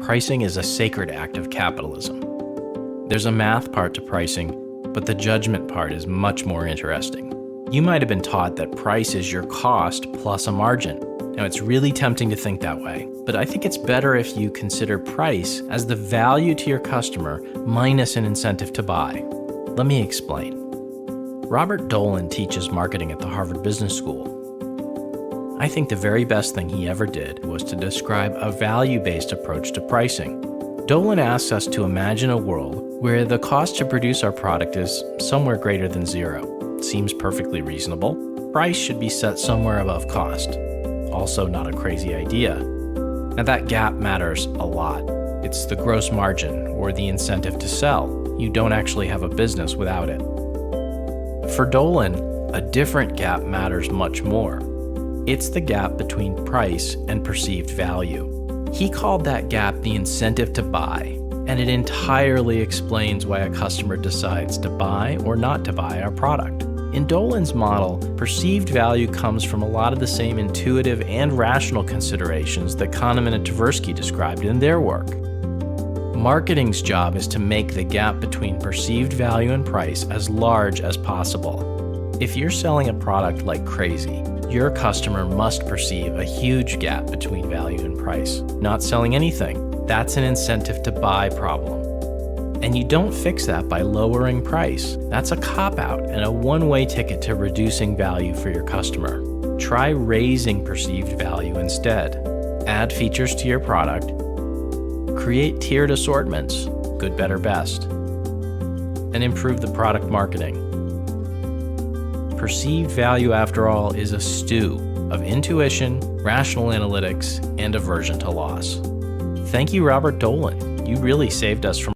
Pricing is a sacred act of capitalism. There's a math part to pricing, but the judgment part is much more interesting. You might have been taught that price is your cost plus a margin. Now, it's really tempting to think that way, but I think it's better if you consider price as the value to your customer minus an incentive to buy. Let me explain. Robert Dolan teaches marketing at the Harvard Business School. I think the very best thing he ever did was to describe a value-based approach to pricing. Dolan asks us to imagine a world where the cost to produce our product is somewhere greater than zero. Seems perfectly reasonable. Price should be set somewhere above cost. Also not a crazy idea. Now that gap matters a lot. It's the gross margin or the incentive to sell. You don't actually have a business without it. For Dolan, a different gap matters much more. It's the gap between price and perceived value. He called that gap the incentive to buy, and it entirely explains why a customer decides to buy or not to buy our product. In Dolan's model, perceived value comes from a lot of the same intuitive and rational considerations that Kahneman and Tversky described in their work. Marketing's job is to make the gap between perceived value and price as large as possible. If you're selling a product like crazy, your customer must perceive a huge gap between value and price. Not selling anything, that's an incentive to buy problem. And you don't fix that by lowering price. That's a cop-out and a one-way ticket to reducing value for your customer. Try raising perceived value instead. Add features to your product. Create tiered assortments, good, better, best. And improve the product marketing. Perceived value, after all, is a stew of intuition, rational analytics, and aversion to loss. Thank you, Robert Dolan. You really saved us from